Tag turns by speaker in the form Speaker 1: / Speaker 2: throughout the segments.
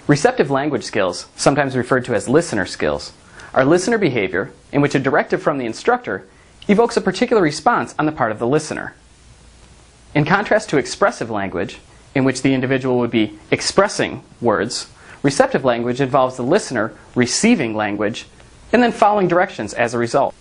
Speaker 1: Receptive language skills, sometimes referred to as listener skills, are listener behavior in which a directive from the instructor evokes a particular response on the part of the listener. In contrast to expressive language, in which the individual would be expressing words, receptive language involves the listener receiving language and then following directions as a result.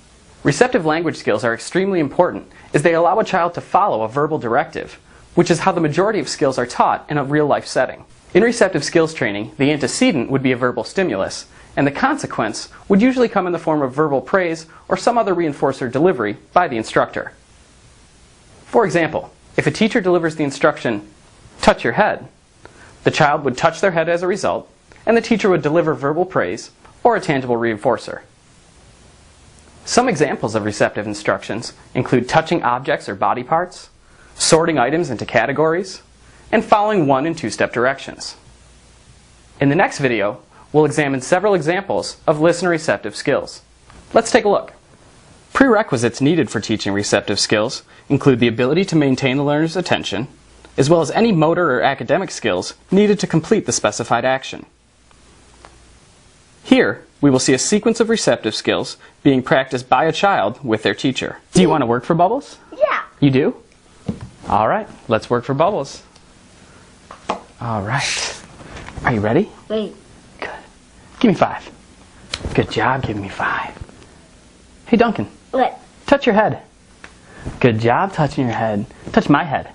Speaker 1: Receptive language skills are extremely important as they allow a child to follow a verbal directive, which is how the majority of skills are taught in a real-life setting. In receptive skills training, the antecedent would be a verbal stimulus, and the consequence would usually come in the form of verbal praise or some other reinforcer delivery by the instructor. For example, if a teacher delivers the instruction, "touch your head," the child would touch their head as a result, and the teacher would deliver verbal praise or a tangible reinforcer. Some examples of receptive instructions include touching objects or body parts, sorting items into categories, and following 1- and 2-step directions. In the next video, we'll examine several examples of listener receptive skills. Let's take a look. Prerequisites needed for teaching receptive skills include the ability to maintain the learner's attention, as well as any motor or academic skills needed to complete the specified action. Here, we will see a sequence of receptive skills being practiced by a child with their teacher. Do you want to work for Bubbles?
Speaker 2: Yeah.
Speaker 1: You do? All right, let's work for Bubbles. All right. Are you ready?
Speaker 2: Wait.
Speaker 1: Good. Give me 5. Good job giving me 5. Hey, Duncan.
Speaker 2: What?
Speaker 1: Touch your head. Good job touching your head. Touch my head.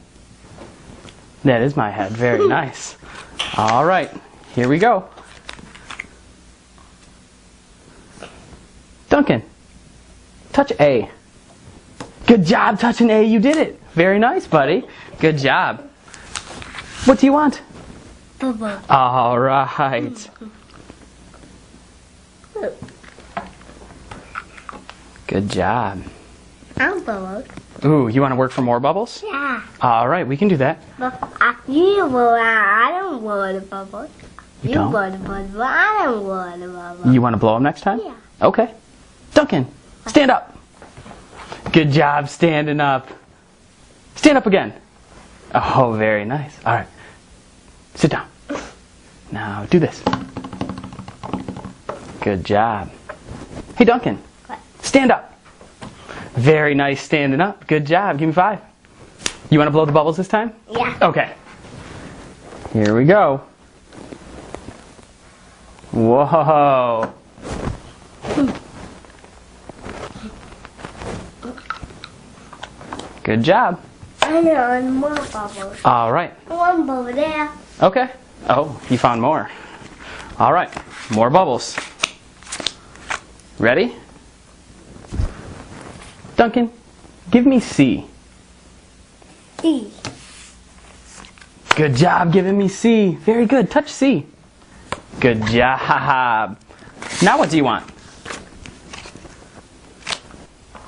Speaker 1: That is my head. Very nice. All right. Here we go. Duncan. Touch A. Good job touching A. You did it. Very nice, buddy. Good job. What do you want?
Speaker 2: Bubble.
Speaker 1: All right. Good job.
Speaker 2: I'm Bubbles.
Speaker 1: Ooh, you want to work for more Bubbles?
Speaker 2: Yeah.
Speaker 1: All right, we can do that.
Speaker 2: But I don't want a bubble.
Speaker 1: You don't?
Speaker 2: want a bubble. I don't want a bubble.
Speaker 1: You want to blow them next time?
Speaker 2: Yeah.
Speaker 1: Okay. Duncan, stand up. Good job standing up. Stand up again. Oh, very nice. All right. Sit down. Now do this. Good job. Hey, Duncan.
Speaker 2: What?
Speaker 1: Stand up. Very nice standing up. Good job. Give me 5. You want to blow the bubbles this time?
Speaker 2: Yeah.
Speaker 1: Okay. Here we go. Whoa. Good job.
Speaker 2: I want more bubbles.
Speaker 1: All right.
Speaker 2: One bubble there.
Speaker 1: Okay. Oh, you found more. All right. More bubbles. Ready? Duncan, give me C.
Speaker 2: E.
Speaker 1: Good job giving me C. Very good. Touch C. Good job. Now what do you want?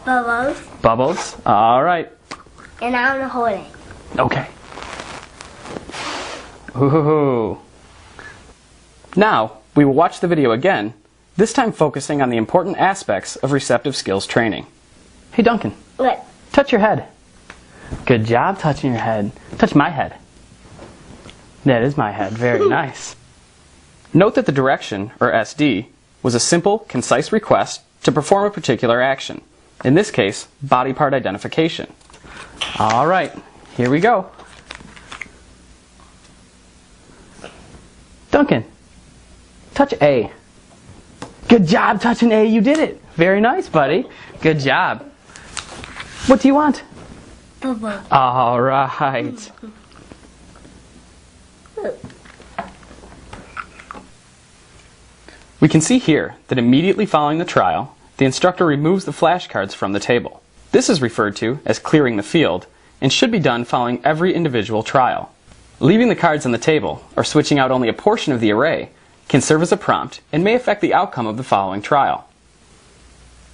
Speaker 2: Bubbles.
Speaker 1: Bubbles. All right.
Speaker 2: And I'm holding.
Speaker 1: Okay. Ooh. Now, we will watch the video again, this time focusing on the important aspects of receptive skills training. Hey, Duncan.
Speaker 2: What?
Speaker 1: Touch your head. Good job touching your head. Touch my head. That is my head. Very nice. Note that the direction, or SD, was a simple, concise request to perform a particular action. In this case, body part identification. All right, here we go. Duncan, touch A. Good job touching A. You did it. Very nice, buddy. Good job. What do you want?
Speaker 2: Bubble.
Speaker 1: All right. We can see here that immediately following the trial, the instructor removes the flashcards from the table. This is referred to as clearing the field and should be done following every individual trial. Leaving the cards on the table or switching out only a portion of the array can serve as a prompt and may affect the outcome of the following trial.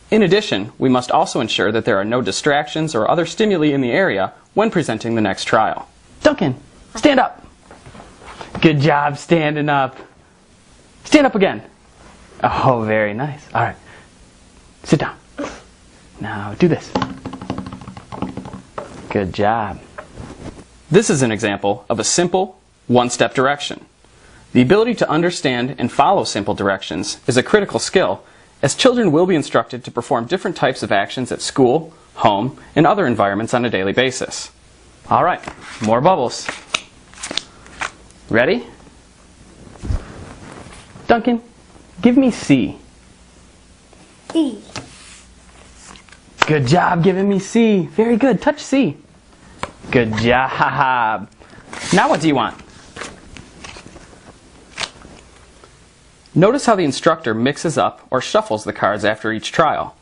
Speaker 1: In addition, we must also ensure that there are no distractions or other stimuli in the area when presenting the next trial. Duncan, stand up. Good job standing up. Stand up again. Oh, very nice. All right. Sit down. Now do this. Good job. This is an example of a simple one-step direction. The ability to understand and follow simple directions is a critical skill, as children will be instructed to perform different types of actions at school, home, and other environments on a daily basis. All right, more bubbles. Ready? Duncan, give me C.
Speaker 2: E.
Speaker 1: Good job giving me C. Very good. Touch C. Good job. Now what do you want? Notice how the instructor mixes up or shuffles the cards after each trial.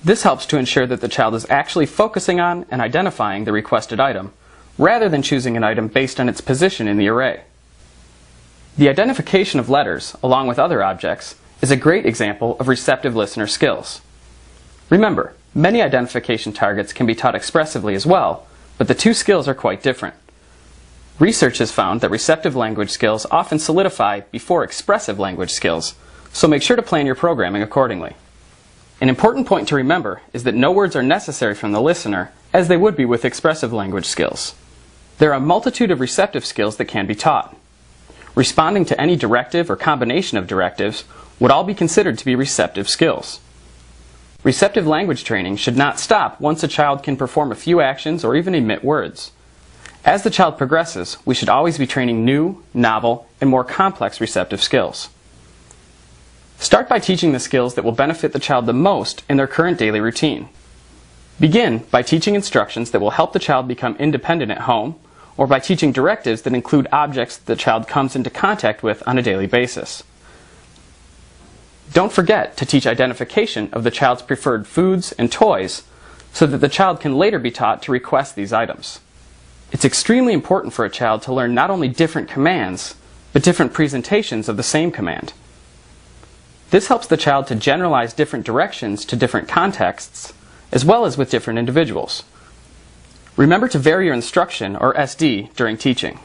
Speaker 1: This helps to ensure that the child is actually focusing on and identifying the requested item, rather than choosing an item based on its position in the array. The identification of letters, along with other objects, is a great example of receptive listener skills. Remember, many identification targets can be taught expressively as well, but the two skills are quite different. Research has found that receptive language skills often solidify before expressive language skills, so make sure to plan your programming accordingly. An important point to remember is that no words are necessary from the listener, as they would be with expressive language skills. There are a multitude of receptive skills that can be taught. Responding to any directive or combination of directives would all be considered to be receptive skills. Receptive language training should not stop once a child can perform a few actions or even emit words. As the child progresses, we should always be training new, novel, and more complex receptive skills. Start by teaching the skills that will benefit the child the most in their current daily routine. Begin by teaching instructions that will help the child become independent at home, or by teaching directives that include objects that the child comes into contact with on a daily basis. Don't forget to teach identification of the child's preferred foods and toys so that the child can later be taught to request these items. It's extremely important for a child to learn not only different commands, but different presentations of the same command. This helps the child to generalize different directions to different contexts, as well as with different individuals. Remember to vary your instruction, or SD, during teaching.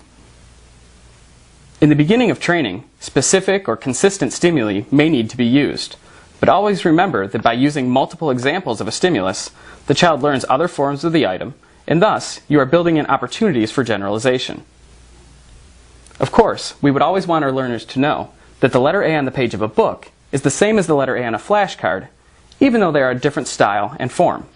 Speaker 1: In the beginning of training, specific or consistent stimuli may need to be used, but always remember that by using multiple examples of a stimulus, the child learns other forms of the item, and thus you are building in opportunities for generalization. Of course, we would always want our learners to know that the letter A on the page of a book is the same as the letter A on a flashcard, even though they are a different style and form.